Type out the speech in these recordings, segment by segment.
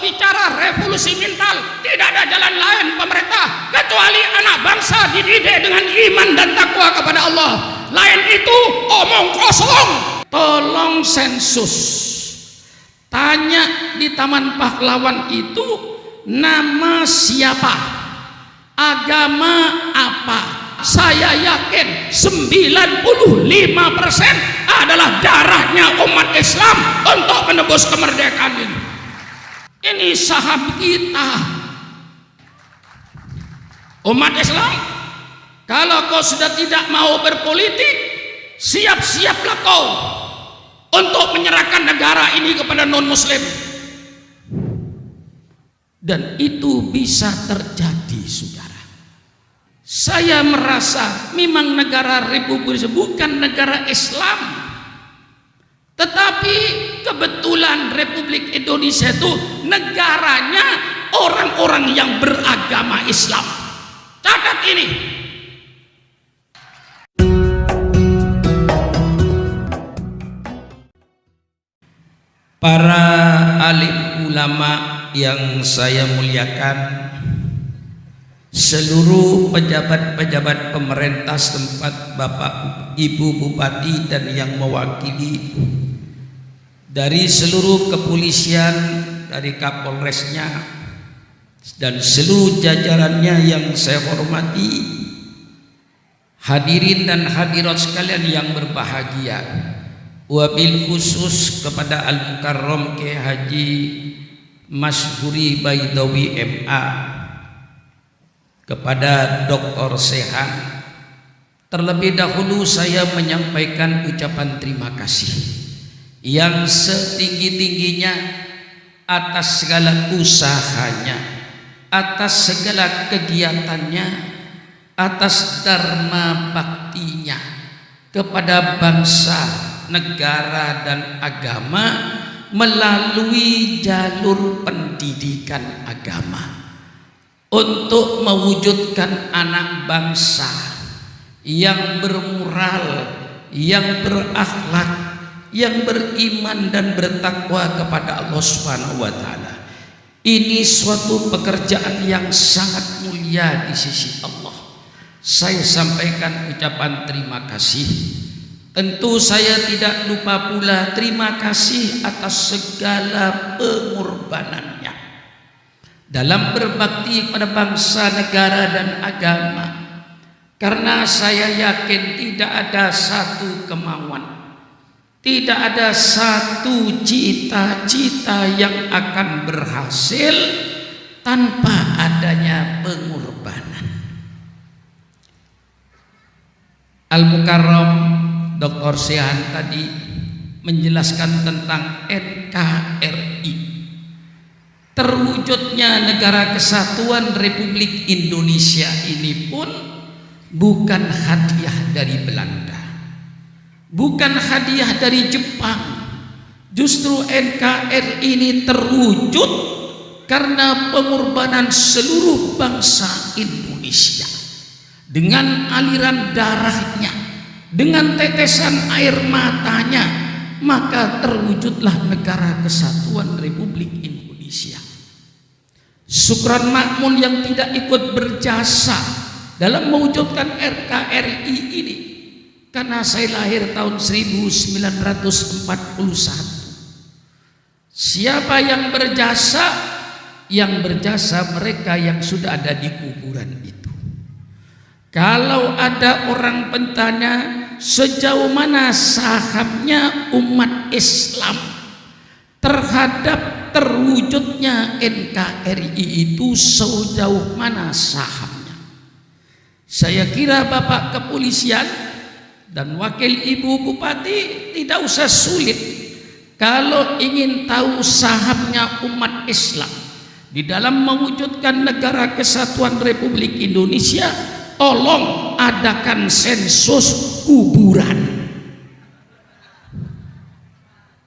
bicara revolusi mental, tidak ada jalan lain pemerintah kecuali anak bangsa dididik dengan iman dan takwa kepada Allah. Lain itu omong kosong. Tolong sensus, tanya di Taman Pahlawan itu nama siapa, agama apa. Saya yakin 95% adalah darahnya umat Islam untuk menebus kemerdekaan ini. Ini saham kita, umat Islam. Kalau kau sudah tidak mau berpolitik, siap-siaplah kau untuk menyerahkan negara ini kepada non-muslim. Dan itu bisa terjadi, saudara. Saya merasa memang negara Republik bukan negara Islam, tetapi kebetulan Republik Indonesia itu negaranya orang-orang yang beragama Islam. Catat ini. Para alim ulama yang saya muliakan, seluruh pejabat-pejabat pemerintah setempat, Bapak Ibu Bupati dan yang mewakili, dari seluruh kepolisian, dari Kapolresnya dan seluruh jajarannya yang saya hormati, hadirin dan hadirat sekalian yang berbahagia, wabil khusus kepada Al-Mukarram Kiai Haji Masyhuri Baidawi MA, kepada Dr. Sehan, terlebih dahulu saya menyampaikan ucapan terima kasih yang setinggi-tingginya atas segala usahanya, atas segala kegiatannya, atas dharma baktinya kepada bangsa, negara dan agama melalui jalur pendidikan agama, untuk mewujudkan anak bangsa yang bermoral, yang berakhlak, yang beriman dan bertakwa kepada Allah Subhanahu wa taala. Ini suatu pekerjaan yang sangat mulia di sisi Allah. Saya sampaikan ucapan terima kasih. Tentu saya tidak lupa pula terima kasih atas segala pengorbanannya dalam berbakti pada bangsa, negara dan agama. Karena saya yakin tidak ada satu kemauan, tidak ada satu cita-cita yang akan berhasil tanpa adanya pengorbanan. Al-Mukarram Dr. Sehan tadi menjelaskan tentang NKRI, terwujudnya negara kesatuan Republik Indonesia ini pun bukan hadiah dari Belanda, bukan hadiah dari Jepang. Justru NKRI ini terwujud karena pengorbanan seluruh bangsa Indonesia. Dengan aliran darahnya, dengan tetesan air matanya, maka terwujudlah negara kesatuan Republik Indonesia. Sukron Makmun yang tidak ikut berjasa dalam mewujudkan RKRI ini, karena saya lahir tahun 1941. Siapa yang berjasa? Yang berjasa mereka yang sudah ada di kuburan itu. Kalau ada orang bertanya sejauh mana sahamnya umat Islam terhadap terwujudnya NKRI itu, sejauh mana sahamnya, saya kira Bapak Kepolisian dan Wakil Ibu Bupati tidak usah sulit. Kalau ingin tahu sahamnya umat Islam di dalam mewujudkan negara kesatuan Republik Indonesia, tolong adakan sensus kuburan.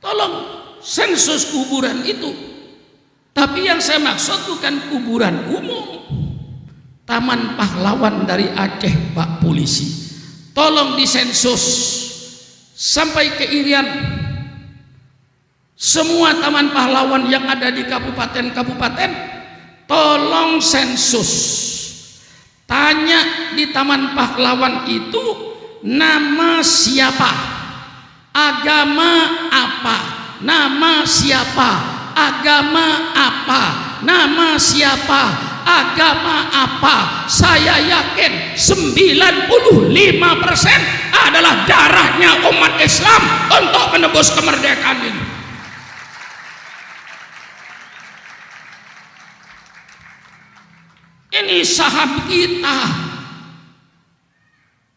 Tolong sensus kuburan itu. Tapi yang saya maksud bukan kuburan umum. Taman Pahlawan dari Aceh, Pak Polisi, tolong disensus sampai ke Irian, Semua taman pahlawan yang ada di kabupaten-kabupaten, tolong sensus. Tanya di taman pahlawan itu nama siapa, agama apa, nama siapa, agama apa, nama siapa, agama apa. Saya yakin 95% adalah darahnya umat Islam untuk menebus kemerdekaan ini. Ini saham kita.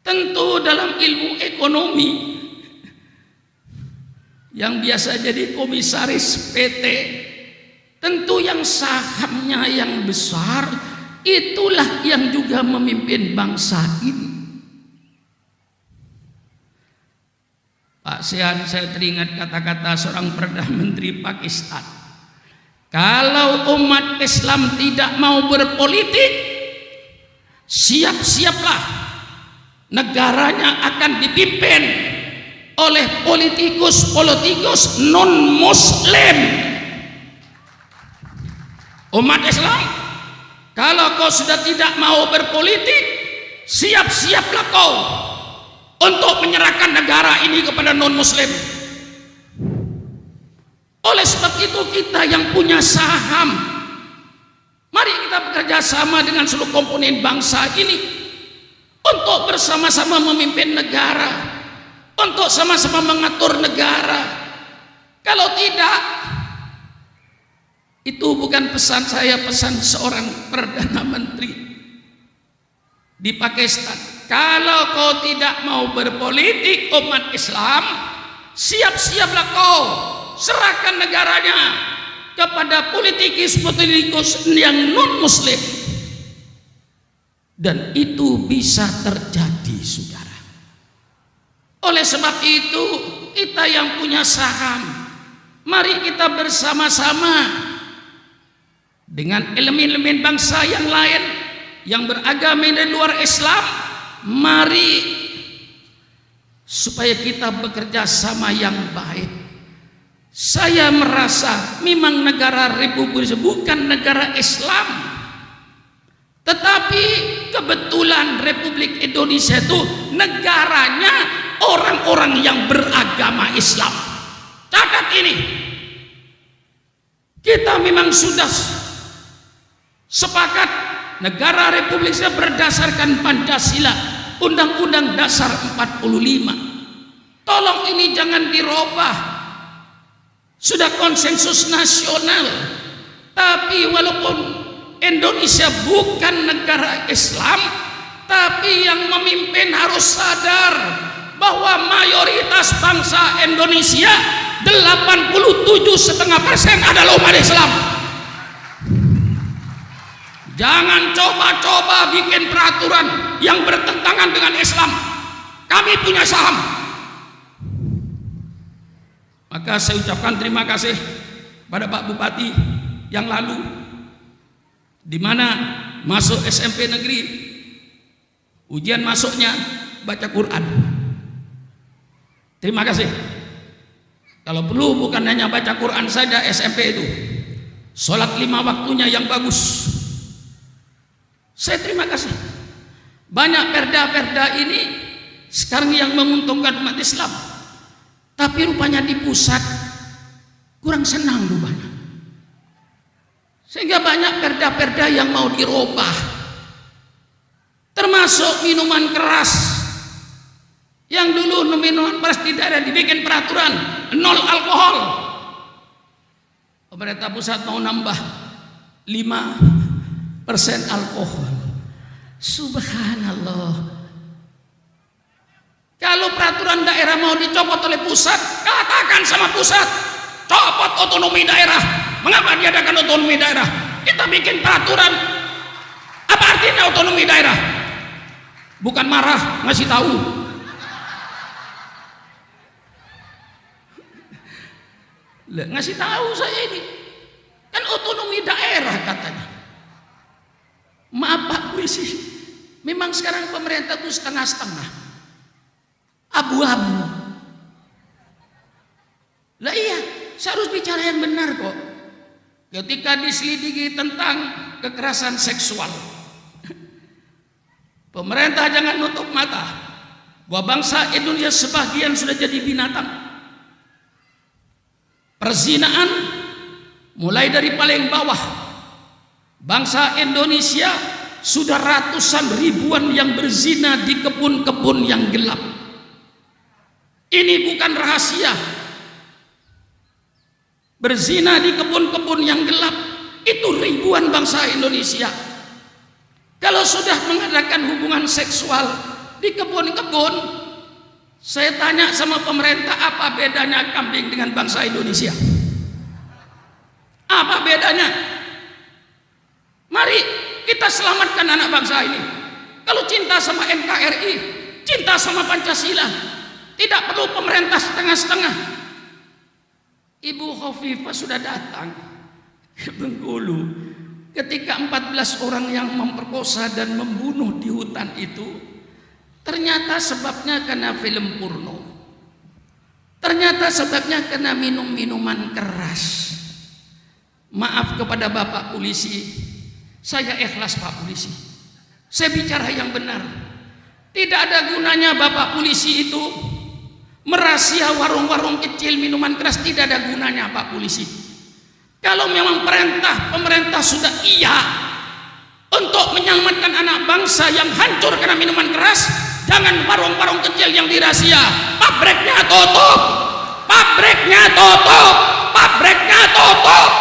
Tentu dalam ilmu ekonomi, yang biasa jadi komisaris PT, tentu yang sahamnya yang besar, itulah yang juga memimpin bangsa ini. Pak Sehan, saya teringat kata-kata seorang Perdana Menteri Pakistan. Kalau umat Islam tidak mau berpolitik, siap-siaplah negaranya akan dipimpin oleh politikus-politikus non-muslim. Umat Islam, kalau kau sudah tidak mau berpolitik, siap-siaplah kau untuk menyerahkan negara ini kepada non-muslim. Oleh sebab itu kita yang punya saham, mari kita bekerja sama dengan seluruh komponen bangsa ini untuk bersama-sama memimpin negara, untuk sama-sama mengatur negara. Kalau tidak, itu bukan pesan saya, pesan seorang Perdana Menteri di Pakistan. Kalau kau tidak mau berpolitik umat Islam, siap-siaplah kau serahkan negaranya kepada politikus-politikus yang non-muslim. Dan itu bisa terjadi, saudara. Oleh sebab itu, kita yang punya saham, mari kita bersama-sama dengan elemen-elemen bangsa yang lain yang beragama dari luar Islam, mari supaya kita bekerja sama yang baik. Saya merasa memang negara Republik bukan negara Islam, tetapi kebetulan Republik Indonesia itu negaranya orang-orang yang beragama Islam. Catat ini, kita memang sudah sepakat negara Republik Indonesia berdasarkan Pancasila, Undang-Undang Dasar 45. Tolong ini jangan dirubah. Sudah konsensus nasional, tapi walaupun Indonesia bukan negara Islam, tapi yang memimpin harus sadar bahwa mayoritas bangsa Indonesia 87,5% adalah umat Islam. Jangan coba-coba bikin peraturan yang bertentangan dengan Islam. Kami punya saham. Maka saya ucapkan terima kasih pada Pak Bupati yang lalu, di mana masuk SMP negeri, ujian masuknya baca Quran. Terima kasih. Kalau perlu bukan hanya baca Quran saja SMP itu, sholat 5 waktunya yang bagus. Saya terima kasih. Banyak perda-perda ini sekarang yang menguntungkan umat Islam. Tapi rupanya di pusat kurang senang rupanya. Sehingga banyak perda-perda yang mau dirubah. Termasuk minuman keras. Yang dulu minuman keras di daerah dibikin peraturan 0 alkohol. Pemerintah pusat mau nambah 5% alkohol. Subhanallah. Kalau peraturan daerah mau dicopot oleh pusat, katakan sama pusat, copot otonomi daerah. Mengapa diadakan otonomi daerah? Kita bikin peraturan. Apa artinya otonomi daerah? Bukan marah, ngasih tahu. Ngasih tahu saya ini. Kan otonomi daerah katanya. Maaf Pak Polisi, memang sekarang pemerintah itu setengah-setengah. Abu-abu. Lah iya, Saya harus bicara yang benar kok. Ketika diselidiki tentang kekerasan seksual, pemerintah jangan nutup mata bahwa bangsa Indonesia sebagian sudah jadi binatang. Perzinaan mulai dari paling bawah, bangsa Indonesia sudah ratusan ribuan yang berzina di kebun-kebun yang gelap. Ini bukan rahasia. Berzina di kebun-kebun yang gelap itu ribuan bangsa Indonesia. Kalau sudah mengadakan hubungan seksual di kebun-kebun, saya tanya sama pemerintah, apa bedanya kambing dengan bangsa Indonesia? Apa bedanya? Mari kita selamatkan anak bangsa ini. Kalau cinta sama NKRI, cinta sama Pancasila, tidak perlu pemerintah setengah-setengah. Ibu Khofifah sudah datang ke Bengkulu ketika 14 orang yang memperkosa dan membunuh di hutan itu. Ternyata sebabnya karena film porno. Ternyata sebabnya karena minum-minuman keras. Maaf kepada Bapak polisi, saya ikhlas Pak polisi. Saya bicara yang benar. Tidak ada gunanya Bapak polisi itu merahasia warung-warung kecil minuman keras, tidak ada gunanya Pak polisi. Kalau memang pemerintah sudah iya untuk menyelamatkan anak bangsa yang hancur karena minuman keras, jangan warung-warung kecil yang dirahasia. Pabriknya tutup, pabriknya tutup, pabriknya tutup.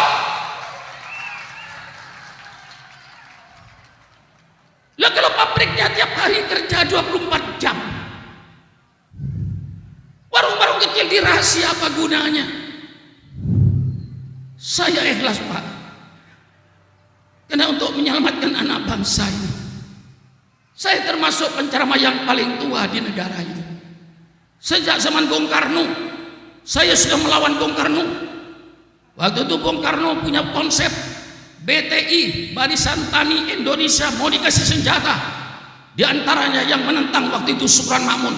Lah kalau pabriknya tiap hari kerja 24 jam, warung-warung kecil dirahasia, apa gunanya? Saya ikhlas Pak, karena untuk menyelamatkan anak bangsa ini. Saya termasuk penceramah yang paling tua di negara ini. Sejak zaman Bung Karno, saya sudah melawan Bung Karno. Waktu itu Bung Karno punya konsep BTI, Barisan Tani Indonesia, mau dikasih senjata. Di antaranya yang menentang waktu itu Supran Makmun.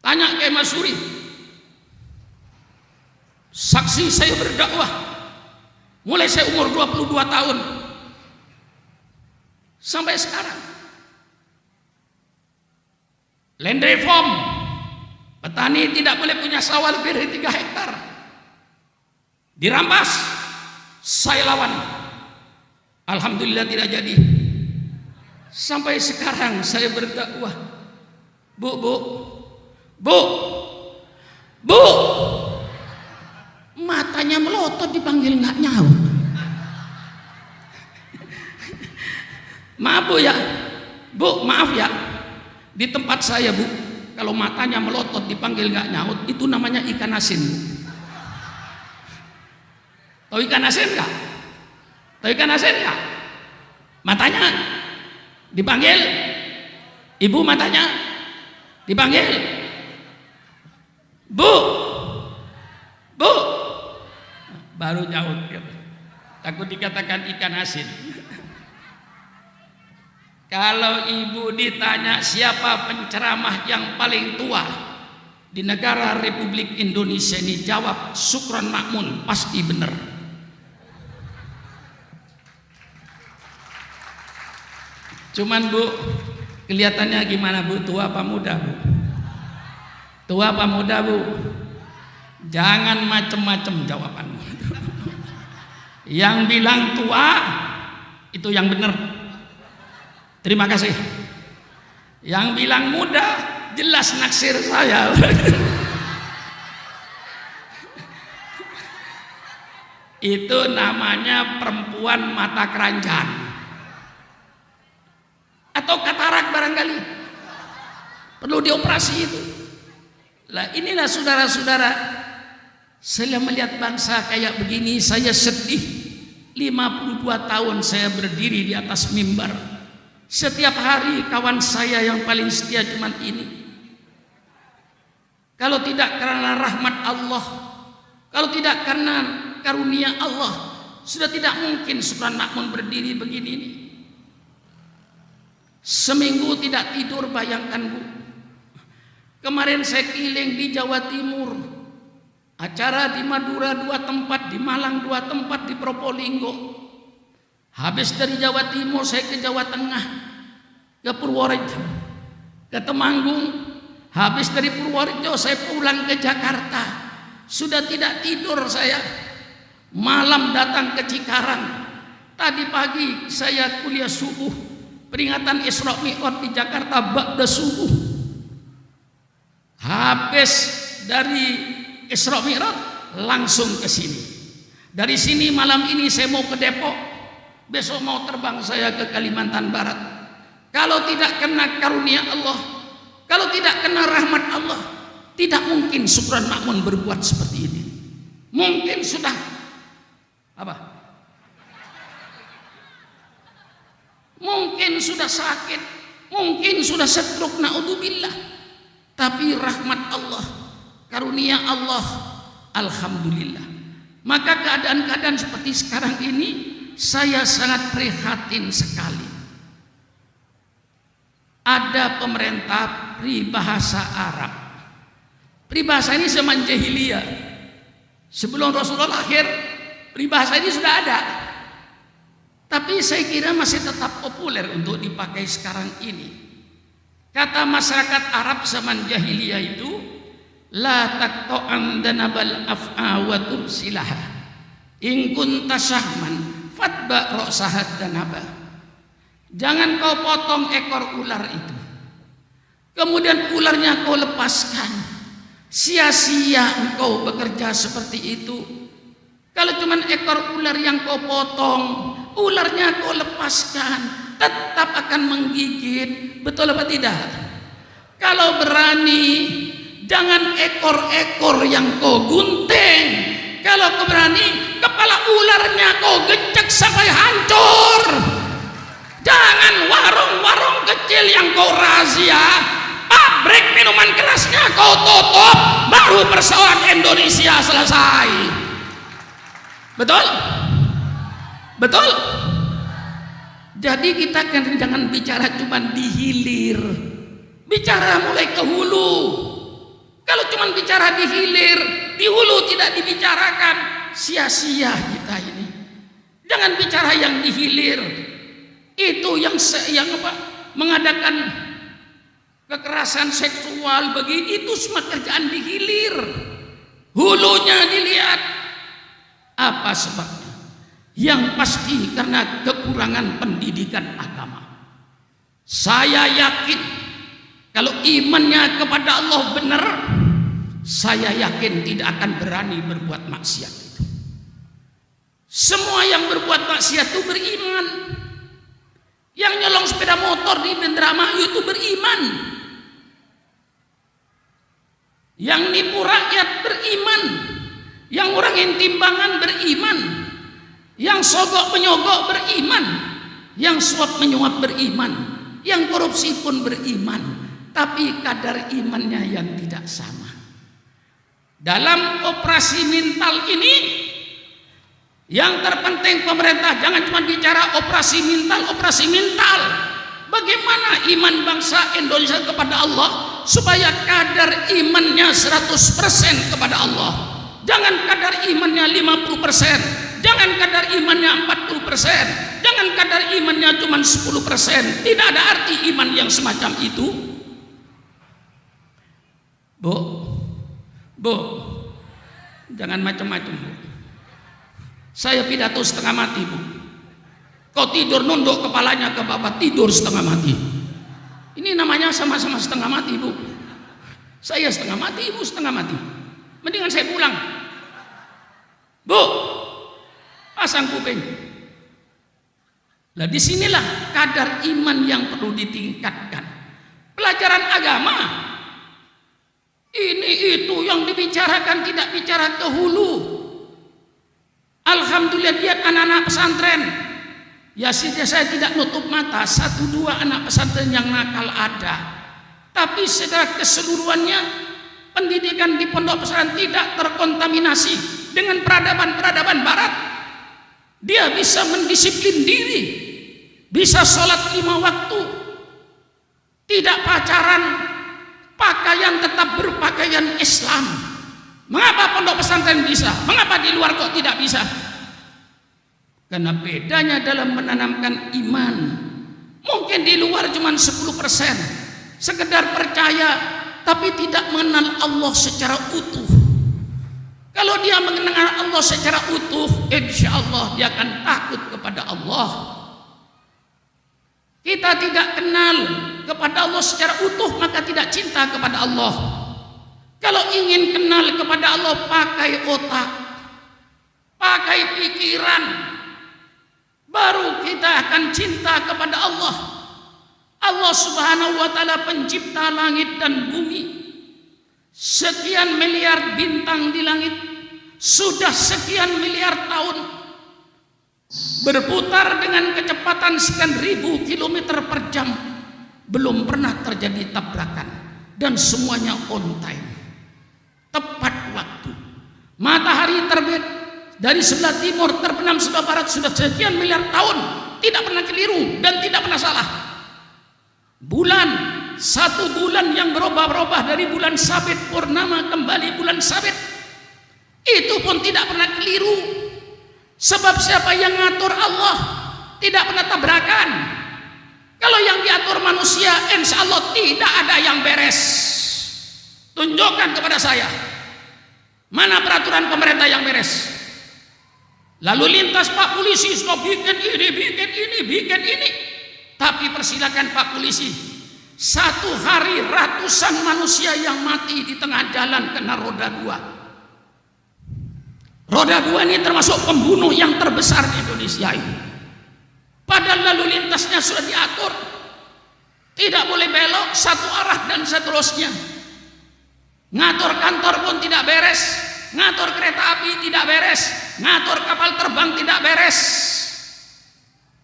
Tanya ke Mas Suri, saksi saya berdakwah mulai saya umur 22 tahun sampai sekarang. Land reform, petani tidak boleh punya sawah lebih dari 3 hektar. Dirampas, saya lawan. Alhamdulillah tidak jadi. Sampai sekarang saya berdakwah. Bu, matanya melotot dipanggil nggak nyaut. Maaf Bu ya, Bu maaf ya. Di tempat saya Bu, kalau matanya melotot dipanggil nggak nyaut, itu namanya ikan asin Bu. Tahu ikan asin nggak? Tahu ikan asin nggak? Matanya dipanggil, ibu matanya dipanggil. Bu, baru nyaut, takut dikatakan ikan asin. Kalau ibu ditanya siapa penceramah yang paling tua di negara Republik Indonesia ini, jawab Supran Makmun, pasti benar. Cuman Bu, kelihatannya gimana Bu, tua apa muda Bu? Tua apa muda Bu? Jangan macem-macem jawabanmu. Yang bilang tua itu yang benar. Terima kasih. Yang bilang muda jelas naksir saya. Itu namanya perempuan mata keranjang atau katarak barangkali, perlu dioperasi itu. Lah inilah saudara-saudara, saya melihat bangsa kayak begini saya sedih. 52 tahun saya berdiri di atas mimbar, setiap hari kawan saya yang paling setia cuman ini. Kalau tidak karena rahmat Allah, kalau tidak karena karunia Allah, sudah tidak mungkin Supran Makmun berdiri begini ini. Seminggu tidak tidur, bayangkan Bu. Kemarin saya keliling di Jawa Timur, Acara di Madura 2 tempat, di Malang 2 tempat, di Probolinggo. Habis dari Jawa Timur saya ke Jawa Tengah, ke Purworejo, ke Temanggung. Habis dari Purworejo saya pulang ke Jakarta. Sudah tidak tidur saya. Malam datang ke Cikarang. Tadi pagi saya kuliah subuh, peringatan Isra Mi'raj di Jakarta ba'da subuh. Habis dari Isra Mi'raj langsung ke sini. Dari sini malam ini saya mau ke Depok. Besok mau terbang saya ke Kalimantan Barat. Kalau tidak kena karunia Allah, kalau tidak kena rahmat Allah, tidak mungkin Subran Makmun berbuat seperti ini. Mungkin sudah apa? Mungkin sudah sakit, mungkin sudah stroke, naudzubillah. Tapi rahmat Allah, karunia Allah, alhamdulillah. Maka keadaan-keadaan seperti sekarang ini saya sangat prihatin sekali. Ada pemerintah peribahasa Arab. Peribahasa ini zaman jahiliyah. Sebelum Rasulullah lahir, peribahasa ini sudah ada. Tapi saya kira masih tetap populer untuk dipakai sekarang ini. Kata masyarakat Arab zaman jahiliyah itu, la taqta'an danabal af'a wa tursilaha in kunta syahman fatba ra'sahat danaba. Jangan kau potong ekor ular itu, kemudian ularnya kau lepaskan. Sia-sia engkau bekerja seperti itu. Kalau cuma ekor ular yang kau potong, ularnya kau lepaskan, tetap akan menggigit. Betul apa tidak? Kalau berani, jangan ekor-ekor yang kau gunting. Kalau kau berani, kepala ularnya kau gecek sampai hancur. Jangan warung-warung kecil yang kau razia, pabrik minuman kerasnya kau tutup, baru persoalan Indonesia selesai. Betul? Betul? Jadi kita kan jangan bicara cuma di hilir, bicara mulai ke hulu. Kalau cuma bicara di hilir, di hulu tidak dibicarakan, sia-sia kita ini. Jangan bicara yang di hilir. Itu yang apa? Mengadakan kekerasan seksual bagi itu semua kerjaan di hilir. Hulunya dilihat. Apa sebabnya? Yang pasti karena kekurangan pendidikan agama. Saya yakin kalau imannya kepada Allah benar, saya yakin tidak akan berani berbuat maksiat itu. Semua yang berbuat maksiat itu beriman. Yang nyolong sepeda motor di Indramayu itu beriman. Yang nipu rakyat beriman. Yang ngurangin timbangan beriman. Yang sogok menyogok beriman. Yang suap menyuap beriman. Yang korupsi pun beriman. Tapi kadar imannya yang tidak sama. Dalam operasi mental ini, yang terpenting pemerintah jangan cuma bicara operasi mental. Bagaimana iman bangsa Indonesia kepada Allah supaya kadar imannya 100% kepada Allah. Jangan kadar imannya 50%, jangan kadar imannya 40%, jangan kadar imannya cuma 10%. Tidak ada arti iman yang semacam itu. Bu, jangan macam-macam, Bu. Saya pidato setengah mati, Bu. Kau tidur nunduk kepalanya ke bawah, tidur setengah mati. Ini namanya sama-sama setengah mati, Bu. Saya setengah mati, Ibu setengah mati. Mendingan saya pulang. Bu, pasang kuping. Nah, disinilah kadar iman yang perlu ditingkatkan. Pelajaran agama ini itu yang dibicarakan, tidak bicara ke hulu. Alhamdulillah lihat anak-anak pesantren. Ya saya tidak nutup mata, 1-2 anak pesantren yang nakal ada. Tapi secara keseluruhannya pendidikan di pondok pesantren tidak terkontaminasi dengan peradaban-peradaban barat. Dia bisa mendisiplin diri, bisa sholat 5 waktu, tidak pacaran, pakaian tetap berpakaian Islam. Mengapa pondok pesantren bisa? Mengapa di luar kok tidak bisa? Karena bedanya dalam menanamkan iman. Mungkin di luar cuma 10%, sekedar percaya, tapi tidak mengenal Allah secara utuh. Kalau dia mengenal Allah secara utuh, insya Allah dia akan takut kepada Allah. Kita tidak kenal kepada Allah secara utuh, maka tidak cinta kepada Allah. Kalau ingin kenal kepada Allah, pakai otak, pakai pikiran, baru kita akan cinta kepada Allah. Allah Subhanahu wa ta'ala pencipta langit dan bumi. Sekian miliar bintang di langit, sudah sekian miliar tahun berputar dengan kecepatan sekian ribu kilometer per jam, belum pernah terjadi tabrakan, dan semuanya on time, tepat waktu. Matahari terbit dari sebelah timur, terbenam sebelah barat, sudah sekian miliar tahun, tidak pernah keliru dan tidak pernah salah. Bulan, satu bulan yang berubah-ubah dari bulan sabit purnama kembali bulan sabit, itu pun tidak pernah keliru. Sebab siapa yang ngatur? Allah. Tidak pernah tabrakan. Kalau yang diatur manusia, insya Allah tidak ada yang beres. Tunjukkan kepada saya, mana peraturan pemerintah yang beres? Lalu lintas Pak Polisi sudah bikin ini, bikin ini, bikin ini. Tapi persilakan Pak Polisi, satu hari ratusan manusia yang mati di tengah jalan kena roda 2. Roda 2 ini termasuk pembunuh yang terbesar di Indonesia ini. Padahal lalu lintasnya sudah diatur, tidak boleh belok, satu arah dan seterusnya. Ngatur kantor pun tidak beres, ngatur kereta api tidak beres, ngatur kapal terbang tidak beres.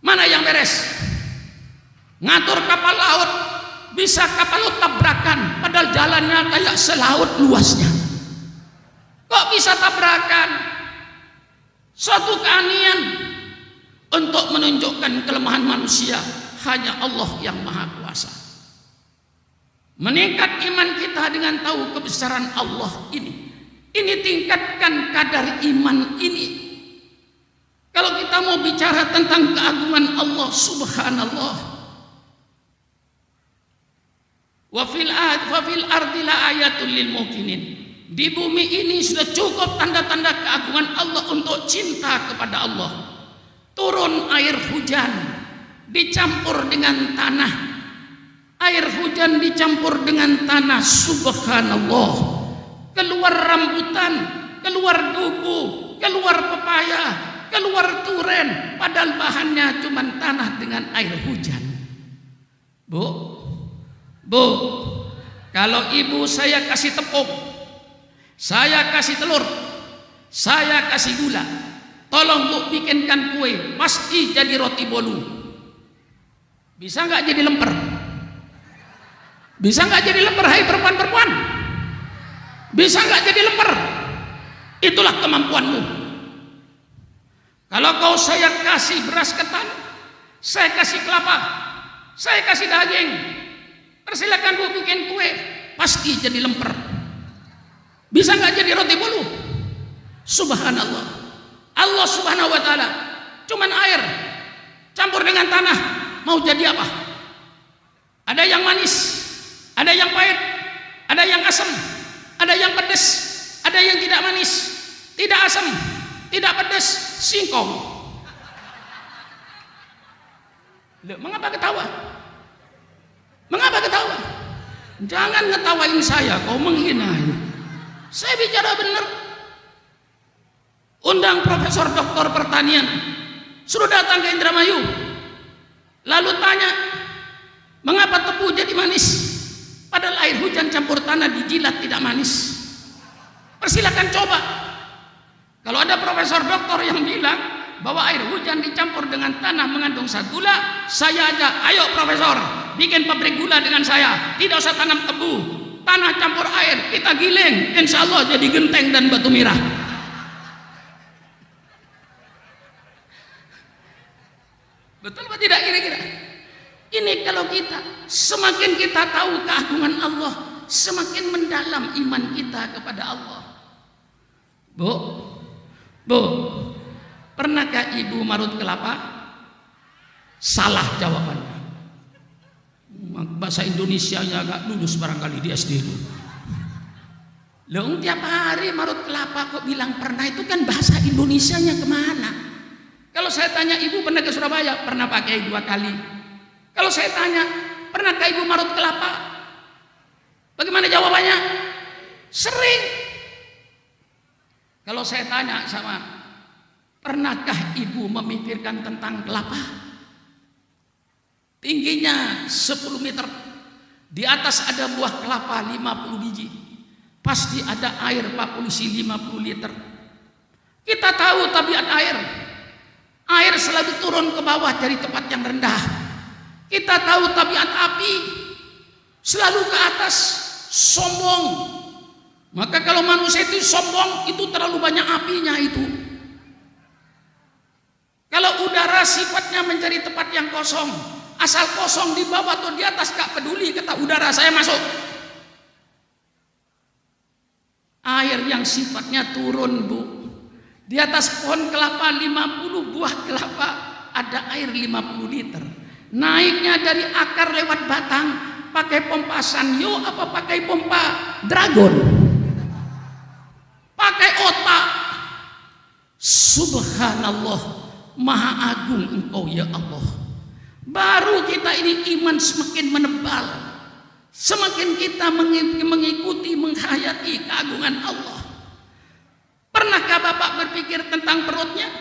Mana yang beres? Ngatur kapal laut, bisa kapal laut tabrakan, padahal jalannya kayak selaut luasnya. Kok bisa tabrakan? Suatu keanehan. Untuk menunjukkan kelemahan manusia, hanya Allah yang maha kuasa. Meningkat iman kita dengan tahu kebesaran Allah ini. Ini tingkatkan kadar iman ini. Kalau kita mau bicara tentang keagungan Allah, subhanallah. Wa fil ardi la ayatul lil muqinin. Di bumi ini sudah cukup tanda-tanda keagungan Allah untuk cinta kepada Allah. Turun air hujan dicampur dengan tanah. Air hujan dicampur dengan tanah, subhanallah. Keluar rambutan, keluar duku, keluar pepaya, keluar duren, padahal bahannya cuma tanah dengan air hujan. Bu, kalau ibu saya kasih tepung, saya kasih telur, saya kasih gula, tolong Bu bikinkan kue, pasti jadi roti bolu. Bisa nggak jadi lemper? Bisa nggak jadi lemper, hai perempuan-perempuan? Bisa nggak jadi lemper? Itulah kemampuanmu. Kalau kau saya kasih beras ketan, saya kasih kelapa, saya kasih daging, persilakan Bu bikin kue, pasti jadi lemper. Bisa nggak jadi roti bolu? Subhanallah. Allah Subhanahu wa ta'ala cuman air campur dengan tanah, mau jadi apa? Ada yang manis, ada yang pahit, ada yang asam, ada yang pedas, ada yang tidak manis, tidak asam, tidak pedas, singkong. Loh, mengapa ketawa? Mengapa ketawa? Jangan ngetawain saya, kau menghina ini. Saya bicara benar. Undang Profesor Doktor Pertanian, suruh datang ke Indramayu, lalu tanya, mengapa tebu jadi manis? Padahal air hujan campur tanah dijilat tidak manis. Persilakan coba. Kalau ada profesor doktor yang bilang bahwa air hujan dicampur dengan tanah mengandung zat gula, saya ajak, ayo profesor, bikin pabrik gula dengan saya. Tidak usah tanam tebu, tanah campur air, kita giling, insya Allah jadi genteng dan batu mirah. Betul atau tidak kira-kira? Ini kalau kita, semakin kita tahu keagungan Allah, semakin mendalam iman kita kepada Allah. Bu, Bu, pernahkah ibu marut kelapa? Salah jawabannya. Bahasa Indonesianya agak lulus barangkali di SD itu. Loh, tiap hari marut kelapa kok bilang pernah, itu kan bahasa Indonesianya kemana? Kalau saya tanya ibu pernah ke Surabaya, pernah pakai 2 kali. Kalau saya tanya pernahkah ibu marut kelapa, bagaimana jawabannya? Sering. Kalau saya tanya sama, pernahkah ibu memikirkan tentang kelapa? Tingginya 10 meter, di atas ada buah kelapa 50 biji, pasti ada air Pak Polisi 50 liter. Kita tahu tabiat air selalu turun ke bawah dari tempat yang rendah. Kita tahu tabiat api selalu ke atas, sombong. Maka kalau manusia itu sombong, itu terlalu banyak apinya itu. Kalau udara sifatnya mencari tempat yang kosong, asal kosong di bawah atau di atas gak peduli, kata udara saya masuk. Air yang sifatnya turun, Bu, di atas pohon kelapa 50 buah kelapa ada air 50 liter. Naiknya dari akar lewat batang pakai pompa Sanyo apa pakai pompa Dragon? Pakai otak. Subhanallah, maha agung Engkau ya Allah. Baru kita ini iman semakin menebal, semakin kita mengikuti, menghayati keagungan Allah. Pernahkah Bapak berpikir tentang perutnya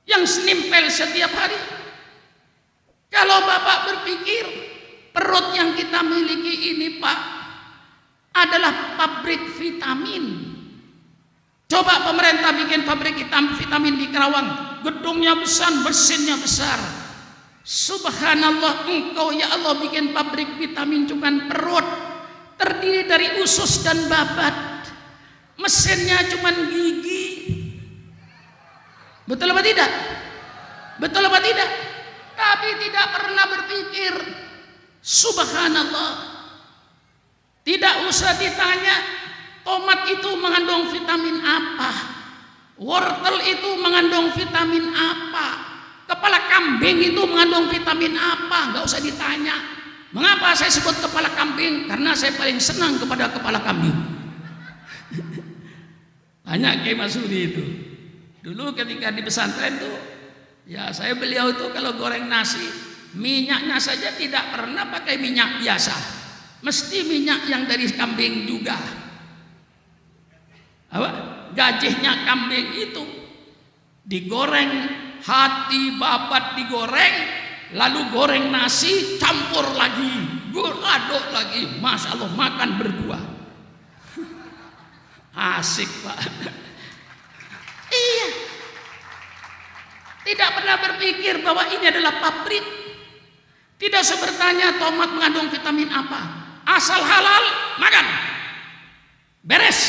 yang nempel setiap hari? Kalau Bapak berpikir perut yang kita miliki ini, Pak, adalah pabrik vitamin. Coba pemerintah bikin pabrik vitamin di Kerawang, gedungnya besar, mesinnya besar. Subhanallah, Engkau ya Allah bikin pabrik vitamin cuman perut, terdiri dari usus dan babat. Mesinnya cuman gigi. Betul apa tidak? Betul apa tidak? Tapi tidak pernah berpikir, subhanallah, tidak usah ditanya tomat itu mengandung vitamin apa, wortel itu mengandung vitamin apa, kepala kambing itu mengandung vitamin apa, nggak usah ditanya. Mengapa saya sebut kepala kambing? Karena saya paling senang kepada kepala kambing. Banyak Kiai Masudi itu. Dulu ketika di pesantren tuh, ya saya beliau itu kalau goreng nasi, minyaknya saja tidak pernah pakai minyak biasa, mesti minyak yang dari kambing juga. Apa? Gajihnya kambing itu digoreng, hati babat digoreng, lalu goreng nasi, campur lagi, aduk lagi, masya Allah, makan berdua. Asik Pak. Iya. Tidak pernah berpikir bahwa ini adalah pabrik. Tidak usah bertanya tomat mengandung vitamin apa. Asal halal, makan. Beres.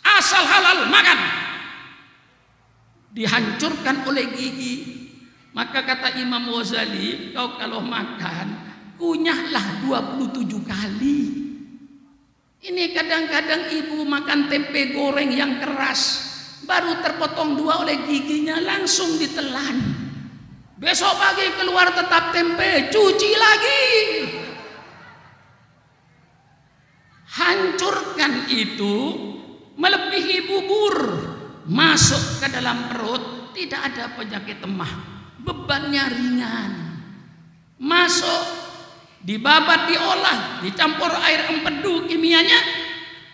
Asal halal, makan. Dihancurkan oleh gigi. Maka kata Imam Ghazali, kau kalau makan, kunyahlah 27 kali. Ini kadang-kadang ibu makan tempe goreng yang keras, baru terpotong 2 oleh giginya, langsung ditelan. Besok pagi keluar tetap tempe, cuci lagi. Hancurkan itu, melebihi bubur, masuk ke dalam perut, tidak ada penyakit emah, bebannya ringan. Masuk, dibabat, diolah, dicampur air empedu kimianya,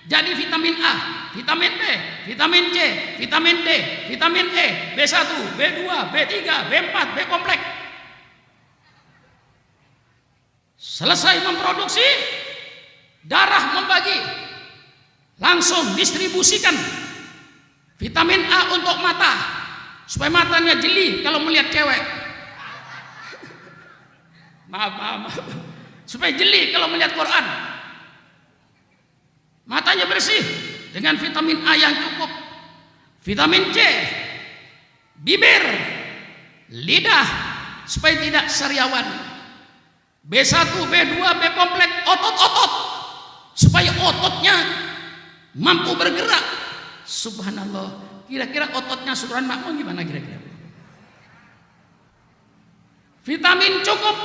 jadi vitamin A, vitamin B, vitamin C, vitamin D, vitamin E, B1, B2, B3, B4, B kompleks. Selesai memproduksi, darah membagi, langsung distribusikan. Vitamin A untuk mata, supaya matanya jeli kalau melihat cewek. Maaf. Supaya jeli kalau melihat Quran. Matanya bersih dengan vitamin A yang cukup. Vitamin C, bibir, lidah supaya tidak sariawan. B1, B2, B kompleks, otot-otot supaya ototnya mampu bergerak. Subhanallah. Kira-kira ototnya Supran Makmun gimana kira-kira? Vitamin cukup,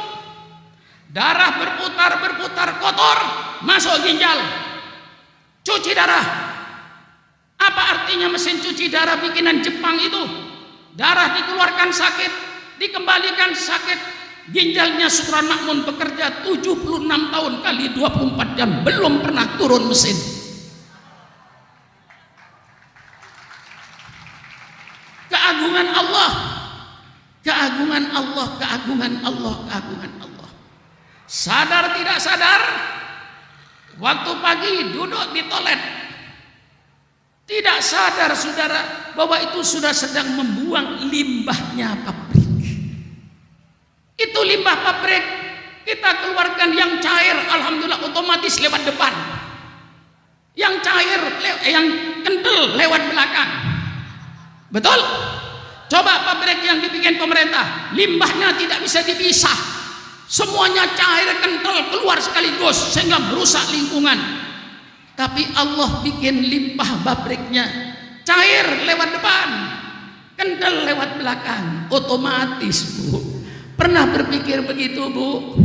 darah berputar kotor, masuk ginjal, cuci darah. Apa artinya mesin cuci darah bikinan Jepang itu? Darah dikeluarkan sakit, dikembalikan sakit. Ginjalnya Supran Makmun bekerja 76 tahun kali 24 jam, belum pernah turun mesin. Keagungan Allah, keagungan Allah, keagungan Allah, keagungan Allah. Sadar tidak sadar, waktu pagi duduk di toilet, tidak sadar saudara bahwa itu sudah sedang membuang limbahnya pabrik. Itu limbah pabrik kita keluarkan yang cair, alhamdulillah otomatis lewat depan. Yang cair, yang kental lewat belakang. Betul? Coba pabrik yang dibikin pemerintah, limbahnya tidak bisa dipisah. Semuanya cair, kental keluar sekaligus sehingga merusak lingkungan. Tapi Allah bikin limbah pabriknya cair lewat depan, kental lewat belakang, otomatis, Bu. Pernah berpikir begitu, Bu?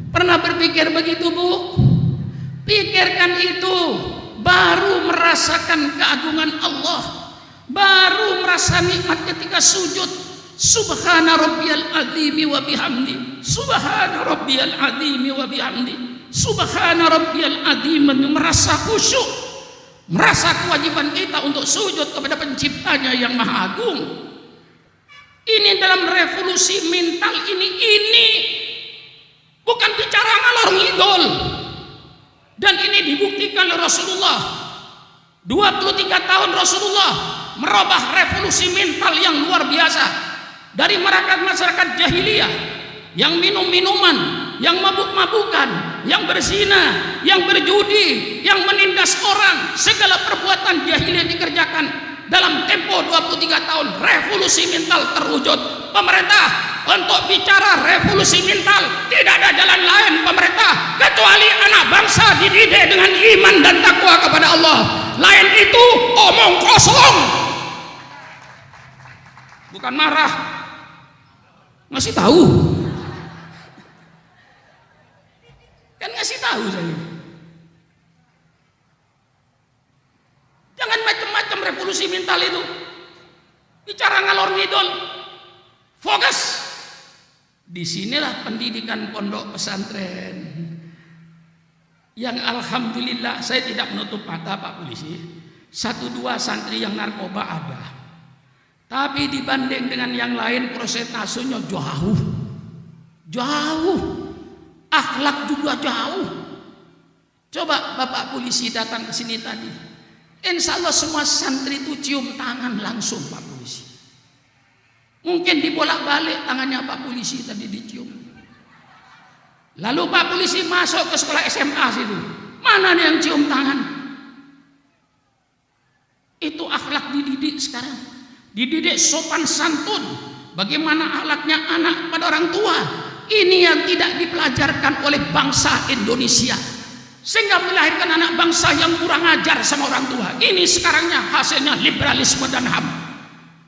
Pernah berpikir begitu, Bu? Pikirkan itu, baru merasakan keagungan Allah, baru merasa nikmat ketika sujud. Subhana rabbiyal azimi wa bihamdi, subhana rabbiyal azimi wa bihamdi, subhana rabbiyal azim. Merasa khusyuk, merasa kewajiban kita untuk sujud kepada penciptanya yang maha agung. Ini dalam revolusi mental ini bukan bicara ngalor ngidol. Dan ini dibuktikan oleh Rasulullah. 23 tahun Rasulullah merubah revolusi mental yang luar biasa. Dari masyarakat jahiliyah yang minum-minuman, yang mabuk-mabukan, yang berzina, yang berjudi, yang menindas orang, segala perbuatan jahiliyah dikerjakan. Dalam tempo 23 tahun revolusi mental terwujud. Pemerintah untuk bicara revolusi mental tidak ada jalan lain pemerintah kecuali anak bangsa dididik dengan iman dan takwa kepada Allah. Lain itu omong kosong. Bukan marah, ngasih tahu. Kan ngasih tahu saya. Jangan macam-macam revolusi mental itu. Bicara ngalor ngidol. Fokus. Disinilah pendidikan pondok pesantren. Yang alhamdulillah saya tidak menutup mata Pak Polisi. 1-2 santri yang narkoba ada. Tapi dibanding dengan yang lain prosentasenya jauh. Jauh. Akhlak juga jauh. Coba Bapak Polisi datang ke sini tadi. Insya Allah semua santri itu cium tangan langsung Pak Polisi. Mungkin dibolak-balik tangannya Pak Polisi tadi dicium. Lalu Pak Polisi masuk ke sekolah SMA situ. Mana nih yang cium tangan? Itu akhlak dididik sekarang. Dididik sopan santun. Bagaimana akhlaknya anak pada orang tua. Ini yang tidak dipelajarkan oleh bangsa Indonesia. Sehingga melahirkan anak bangsa yang kurang ajar sama orang tua. Ini sekarangnya hasilnya liberalisme dan HAM.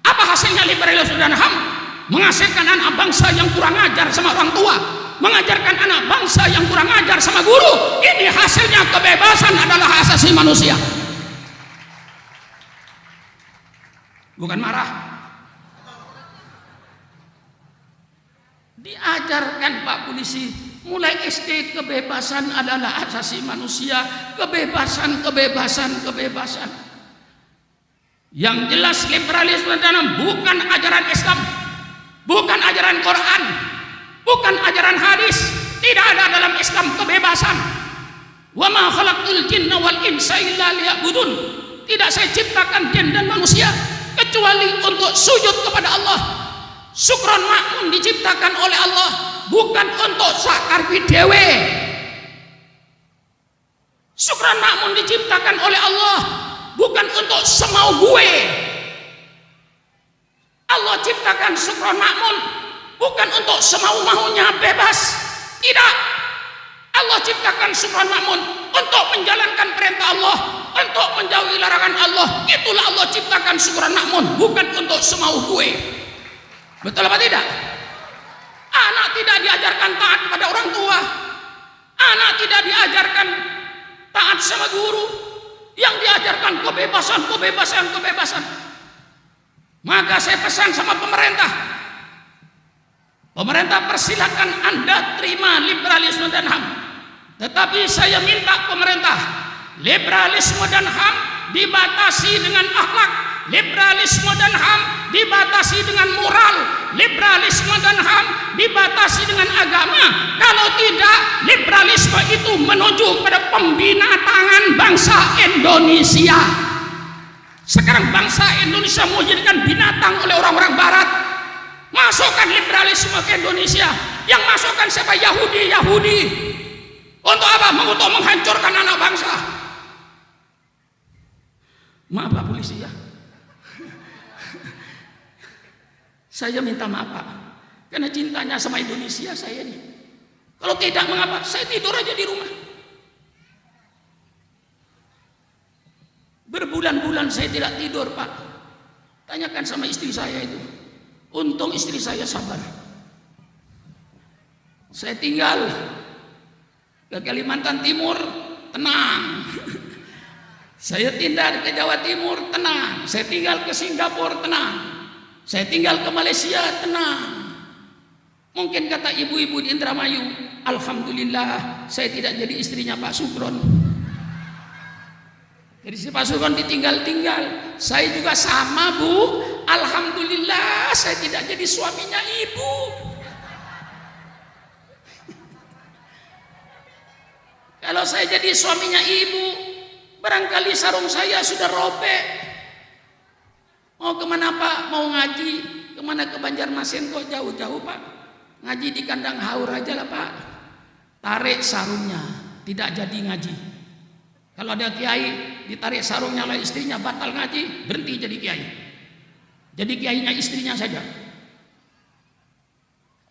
Apa hasilnya liberalisme dan HAM? Menghasilkan anak bangsa yang kurang ajar sama orang tua, mengajarkan anak bangsa yang kurang ajar sama guru. Ini hasilnya kebebasan adalah hak asasi manusia. Bukan marah. Diajarkan Pak Polisi mulai SD kebebasan adalah hak asasi manusia, kebebasan. Yang jelas liberalisme dan bukan ajaran Islam, bukan ajaran Quran, bukan ajaran hadis. Tidak ada dalam Islam kebebasan. Wa ma khalaqtul jinna wal insa illa liya'budun. Tidak saya ciptakan jin dan manusia kecuali untuk sujud kepada Allah. Sukron makmun diciptakan oleh Allah, bukan untuk sakar dewe. Sukron makmun diciptakan oleh Allah, bukan untuk semau gue. Allah ciptakan sukron makmun bukan untuk semau-maunya bebas. Tidak. Allah ciptakan Sukron Makmun untuk menjalankan perintah Allah, untuk menjauhi larangan Allah. Itulah Allah ciptakan Sukron Makmun, bukan untuk semau gue. Betul apa tidak? Anak tidak diajarkan taat kepada orang tua. Anak tidak diajarkan taat sama guru. Yang diajarkan kebebasan, kebebasan, kebebasan. Maka saya pesan sama pemerintah. Pemerintah persilakan Anda terima liberalisme dan HAM. Tetapi saya minta pemerintah, liberalisme dan HAM dibatasi dengan akhlak, liberalisme dan HAM dibatasi dengan moral, liberalisme dan HAM dibatasi dengan agama. Kalau tidak, liberalisme itu menuju pada pembinatangan bangsa Indonesia. Sekarang bangsa Indonesia mau jadikan binatang oleh orang-orang barat. Masukkan liberalisme ke Indonesia. Yang masukkan siapa? Yahudi. Untuk apa? Untuk menghancurkan anak bangsa. Maaf Pak Polisi ya. Saya minta maaf Pak, karena cintanya sama Indonesia saya nih. Kalau tidak mengapa, saya tidur aja di rumah. Berbulan-bulan saya tidak tidur Pak. Tanyakan sama istri saya itu. Untung istri saya sabar. Saya tinggal ke Kalimantan Timur, tenang. Saya tinggal ke Jawa Timur, tenang. Saya tinggal ke Singapura, tenang. Saya tinggal ke Malaysia, tenang. Mungkin kata ibu-ibu di Indramayu, alhamdulillah saya tidak jadi istrinya Pak Sukron. Jadi si Pak Sukron ditinggal-tinggal. Saya juga sama Bu, alhamdulillah saya tidak jadi suaminya ibu. Kalau saya jadi suaminya ibu, barangkali sarung saya sudah robek. Mau kemana Pak? Mau ngaji? Kemana? Ke Banjarmasin kok jauh-jauh Pak? Ngaji di kandang haur aja lah Pak. Tarik sarungnya, tidak jadi ngaji. Kalau ada kiai ditarik sarungnya oleh istrinya batal ngaji, berhenti jadi kiai. Jadi kiainya istrinya saja.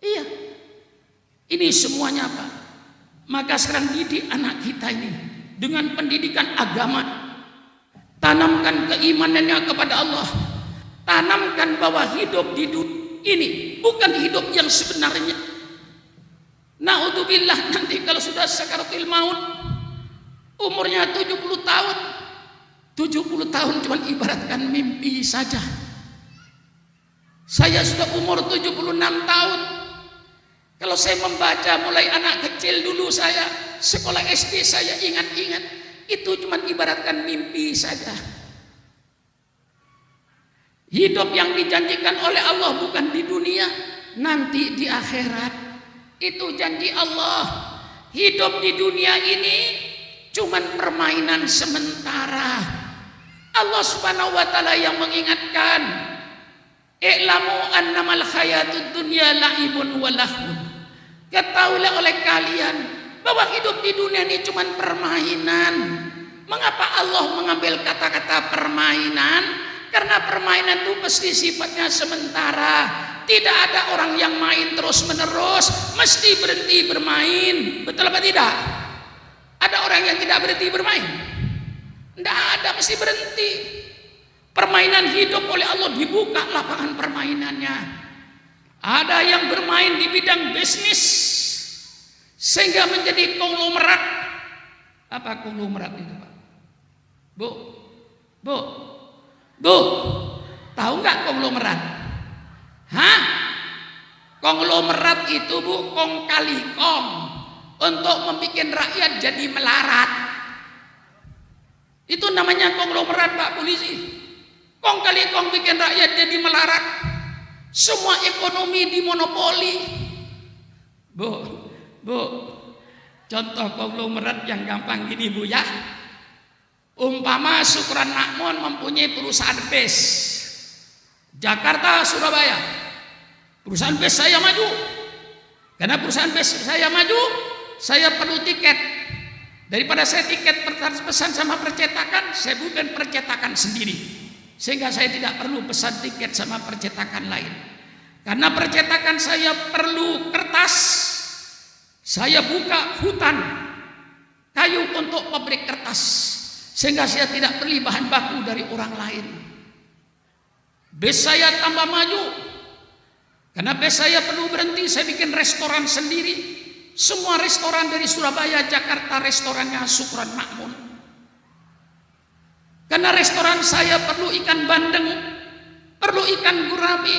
Iya. Ini semuanya Pak. Maka sekarang didik anak kita ini dengan pendidikan agama. Tanamkan keimanannya kepada Allah. Tanamkan bahwa hidup di dunia ini bukan hidup yang sebenarnya. Na'udzubillah, nanti kalau sudah sakaratul maut, umurnya 70 tahun. 70 tahun cuma ibaratkan mimpi saja. Saya sudah umur 76 tahun. Kalau saya membaca mulai anak kecil dulu saya, sekolah SD saya ingat-ingat, itu cuma ibaratkan mimpi saja. Hidup yang dijanjikan oleh Allah bukan di dunia, nanti di akhirat. Itu janji Allah. Hidup di dunia ini cuman permainan sementara. Allah Subhanahu wa taala yang mengingatkan, "I'lamu annamal hayatud dunya la'ibun wa lahun." Ketahuilah oleh kalian bahwa hidup di dunia ini cuman permainan. Mengapa Allah mengambil kata-kata permainan? Karena permainan itu pasti sifatnya sementara. Tidak ada orang yang main terus menerus, mesti berhenti bermain. Betul apa tidak? Ada orang yang tidak berhenti bermain? Tidak ada, mesti berhenti. Permainan hidup oleh Allah dibuka lapangan permainannya. Ada yang bermain di bidang bisnis sehingga menjadi konglomerat. Apa konglomerat itu Pak? Bu, tahu nggak konglomerat? Hah? Konglomerat itu Bu, kong kali kong, untuk membuat rakyat jadi melarat. Itu namanya konglomerat Pak Polisi. Kong kali kong bikin rakyat jadi melarat. Semua ekonomi dimonopoli. Bu, contoh konglomerat yang gampang gini Bu ya. Umpama Sukron Makmun mempunyai perusahaan bis Jakarta Surabaya. Perusahaan bis saya maju. Karena perusahaan bis saya maju, saya perlu tiket. Daripada saya tiket pesan sama percetakan, saya bukan percetakan sendiri. Sehingga saya tidak perlu pesan tiket sama percetakan lain. Karena percetakan saya perlu kertas. Saya buka hutan. kayu untuk pabrik kertas, sehingga saya tidak beli bahan baku dari orang lain. Base saya tambah maju, karena base saya perlu berhenti, saya bikin restoran sendiri. Semua restoran dari Surabaya, Jakarta, restorannya Sukron Makmun. Karena restoran saya perlu ikan bandeng, perlu ikan gurami.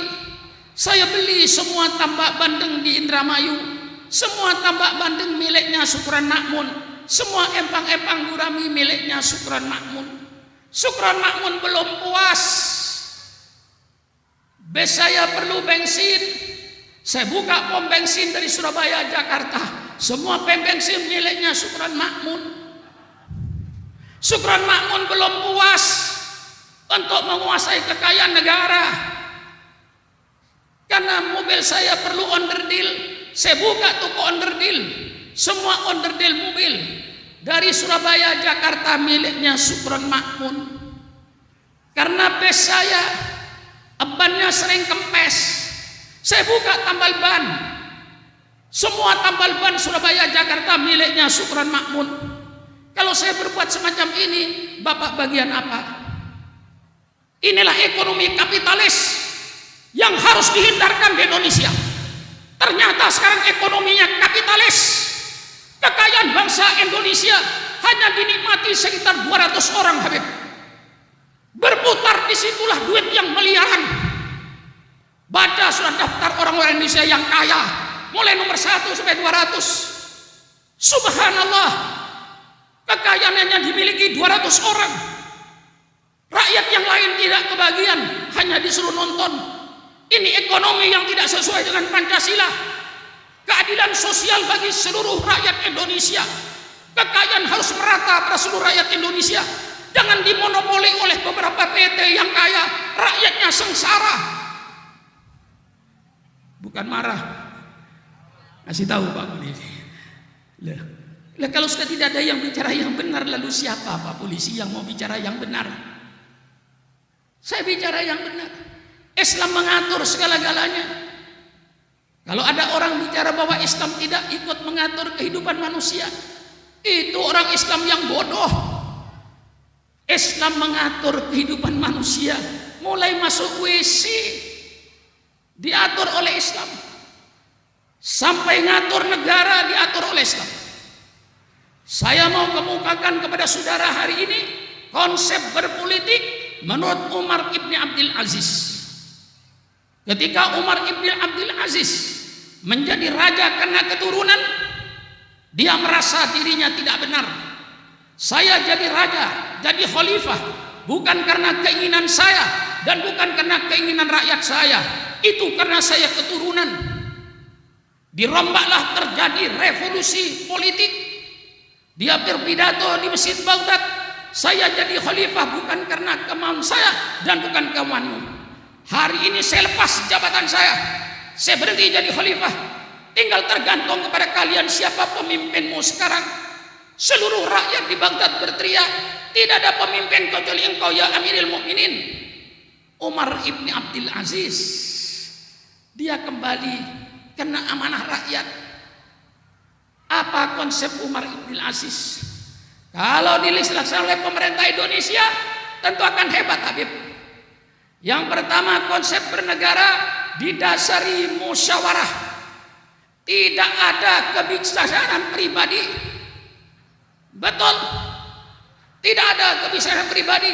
Saya beli semua tambak bandeng di Indramayu, semua tambak bandeng miliknya Sukron Makmun, semua empang-empang gurami miliknya Sukron Makmun. Sukron Makmun belum puas. Base saya perlu bensin. Saya buka pom bensin dari Surabaya, Jakarta. Semua pom bensin miliknya Sukron Makmun. Sukron Makmun belum puas untuk menguasai kekayaan negara. Karena mobil saya perlu onderdil, saya buka toko onderdil. Semua onderdil mobil dari Surabaya, Jakarta miliknya Sukron Makmun. Karena base saya bannya sering kempes, saya buka tambal ban. Semua tambal ban Surabaya, Jakarta miliknya Sukron Makmun. Kalau saya berbuat semacam ini, Bapak bagian apa? Inilah ekonomi kapitalis yang harus dihindarkan di Indonesia. Ternyata sekarang ekonominya kapitalis. Kekayaan bangsa Indonesia hanya dinikmati sekitar 200 orang, Habib. Berputar disitulah duit yang miliaran. Baca surat daftar orang-orang Indonesia yang kaya, mulai nomor 1 sampai 200. Subhanallah, kekayaannya dimiliki 200 orang. Rakyat yang lain tidak kebagian, hanya disuruh nonton. Ini ekonomi yang tidak sesuai dengan Pancasila. Keadilan sosial bagi seluruh rakyat Indonesia. Kekayaan harus merata pada seluruh rakyat Indonesia. Jangan dimonopoli oleh beberapa PT yang kaya, rakyatnya sengsara. Bukan marah, kasih tahu Pak Polisi. Lah kalau sudah tidak ada yang bicara yang benar, lalu siapa Pak Polisi yang mau bicara yang benar? Saya bicara yang benar. Islam mengatur segala-galanya. Kalau ada orang bicara bahwa Islam tidak ikut mengatur kehidupan manusia, itu orang Islam yang bodoh. Islam mengatur kehidupan manusia, mulai masuk WC diatur oleh Islam, sampai ngatur negara diatur oleh Islam. Saya mau kemukakan kepada saudara hari ini konsep berpolitik menurut Umar ibn Abdul Aziz. Ketika Umar ibn Abdul Aziz menjadi raja karena keturunan, dia merasa dirinya tidak benar. Saya jadi raja, jadi khalifah bukan karena keinginan saya dan bukan karena keinginan rakyat saya. Itu karena saya keturunan. Dirombaklah terjadi revolusi politik. Dia berpidato di Masjid Baghdad, saya jadi khalifah bukan karena kemauan saya dan bukan kemauanmu. Hari ini saya lepas jabatan saya berhenti jadi khalifah. Tinggal tergantung kepada kalian siapa pemimpinmu sekarang. Seluruh rakyat di Baghdad berteriak, tidak ada pemimpin kecuali engkau ya Amirul Mukminin. Umar ibn Abdul Aziz, dia kembali kena amanah rakyat. Apa konsep Umar ibn Aziz? Kalau dilaksanakan oleh pemerintah Indonesia, tentu akan hebat, Habib. Yang pertama, konsep bernegara didasari musyawarah. Tidak ada kebijaksanaan pribadi. Betul, tidak ada kebijaksanaan pribadi.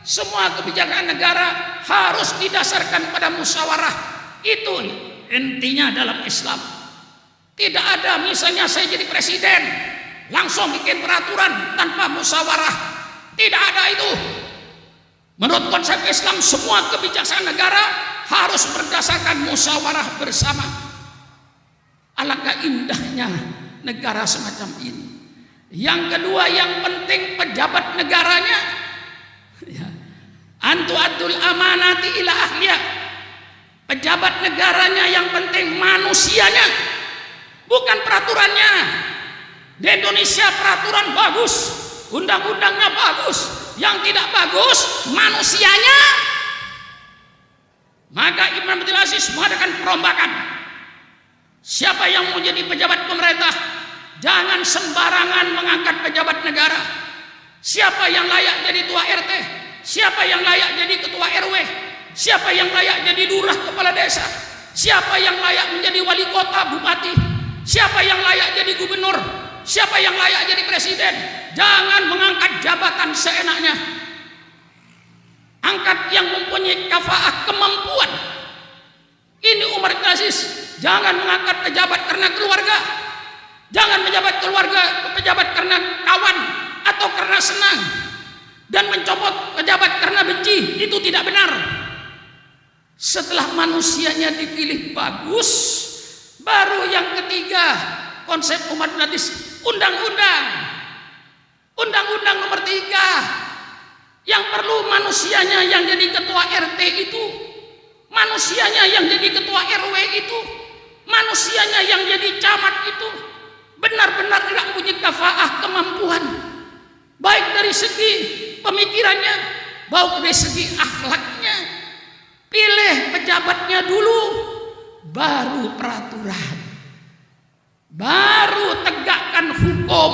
Semua kebijakan negara harus didasarkan pada musyawarah. Itu intinya dalam Islam. Tidak ada misalnya saya jadi presiden langsung bikin peraturan tanpa musyawarah. Tidak ada itu. Menurut konsep Islam, semua kebijaksanaan negara harus berdasarkan musyawarah bersama. Alangkah indahnya negara semacam ini. Yang kedua, yang penting pejabat negaranya antu'addul amanati ila ahliya. Pejabat negaranya yang penting manusianya, bukan peraturannya. Di Indonesia peraturan bagus, undang-undangnya bagus. Yang tidak bagus manusianya. Maka Ibn Abdul Aziz mengadakan perombakan. Siapa yang mau jadi pejabat pemerintah Jangan sembarangan mengangkat pejabat negara. Siapa yang layak jadi tua RT? Siapa yang layak jadi ketua RW? Siapa yang layak jadi lurah kepala desa? Siapa yang layak menjadi wali kota, bupati? Siapa yang layak jadi gubernur? Siapa yang layak jadi presiden? Jangan mengangkat jabatan seenaknya. Angkat yang mempunyai kafaah, kemampuan. Ini Umar bin Aziz. Jangan mengangkat pejabat karena keluarga. Jangan pejabat karena kawan atau karena senang, dan mencopot pejabat karena benci. Itu tidak benar. Setelah manusianya dipilih bagus, baru yang ketiga konsep Umar bin Aziz, undang-undang nomor 3. Yang perlu manusianya yang jadi ketua RT itu, manusianya yang jadi ketua RW itu, manusianya yang jadi camat itu benar-benar tidak punya kafaah, kemampuan, baik dari segi pemikirannya, baik dari segi akhlaknya. Pilih pejabatnya dulu, baru peraturan, baru tegakkan hukum.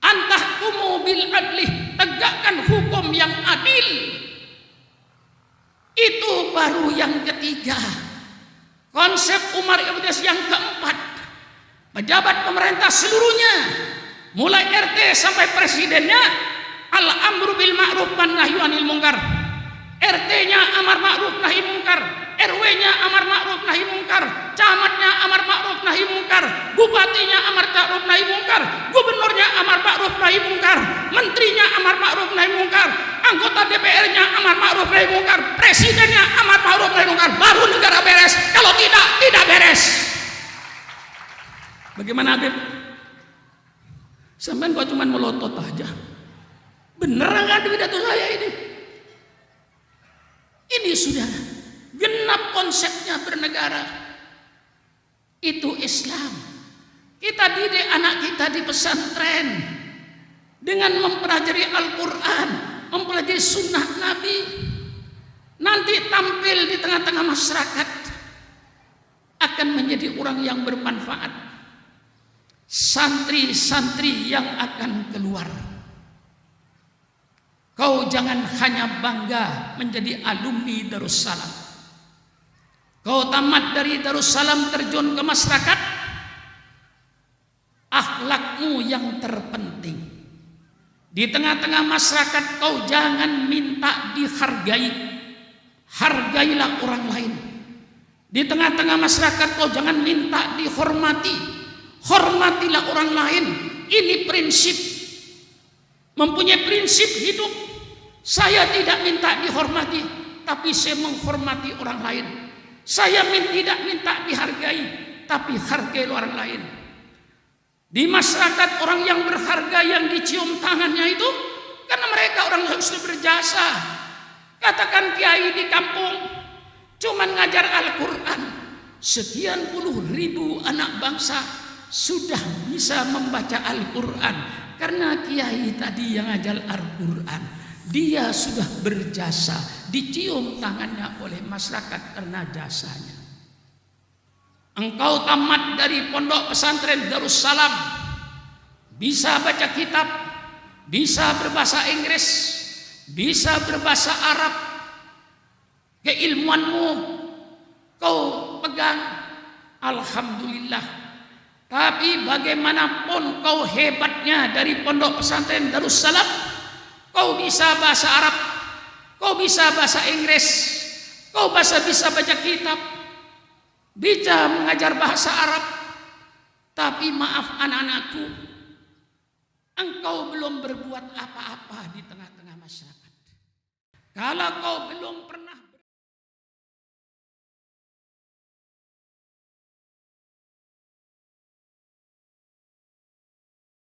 Antahkumu bil adli, tegakkan hukum yang adil. Itu baru yang ketiga. Konsep Umar bin Aziz yang keempat, pejabat pemerintah seluruhnya, mulai RT sampai presidennya, al-amru bil ma'ruf wan nahyu anil munkar. RT-nya amar ma'ruf nahi munkar, RW-nya amar ma'ruf nahi munkar, camatnya amar ma'ruf nahi munkar, bupatinya amar ma'ruf nahi munkar, gubernurnya amar ma'ruf nahi munkar, menterinya amar ma'ruf nahi munkar, anggota DPR-nya amar ma'ruf nahi munkar, presidennya amar ma'ruf nahi munkar. Baru negara beres. Kalau tidak beres. Bagaimana, Habib? Sampai kok cuma melotot aja. Bener nggak di pidato saya ini? Ini sudah genap konsepnya bernegara. Itu Islam. Kita didik anak kita di pesantren dengan mempelajari Al-Quran, mempelajari sunnah Nabi. Nanti tampil di tengah-tengah masyarakat akan menjadi orang yang bermanfaat. Santri-santri yang akan keluar. Kau jangan hanya bangga menjadi alumni Darussalam. Kau tamat dari Darussalam terjun ke masyarakat, akhlakmu yang terpenting. Di tengah-tengah masyarakat kau jangan minta dihargai, hargailah orang lain. Di tengah-tengah masyarakat kau jangan minta dihormati, hormatilah orang lain. Ini prinsip, mempunyai prinsip hidup. Saya tidak minta dihormati, tapi saya menghormati orang lain. Saya tidak minta dihargai, tapi hargai orang lain. Di masyarakat orang yang berharga yang dicium tangannya itu karena mereka orang yang sudah berjasa. Katakan kiai di kampung cuman ngajar Al-Quran, sekian puluh ribu anak bangsa sudah bisa membaca Al-Quran karena kiai tadi yang ngajar Al-Quran. Dia sudah berjasa, dicium tangannya oleh masyarakat karena jasanya. Engkau tamat dari pondok pesantren Darussalam, bisa baca kitab, bisa berbahasa Inggris, bisa berbahasa Arab. Keilmuanmu kau pegang, alhamdulillah. Tapi bagaimanapun kau hebatnya dari pondok pesantren Darussalam, kau bisa bahasa Arab, kau bisa bahasa Inggris, kau bisa baca kitab, bisa mengajar bahasa Arab. Tapi maaf anak-anakku, engkau belum berbuat apa-apa di tengah-tengah masyarakat. Kalau kau belum pernah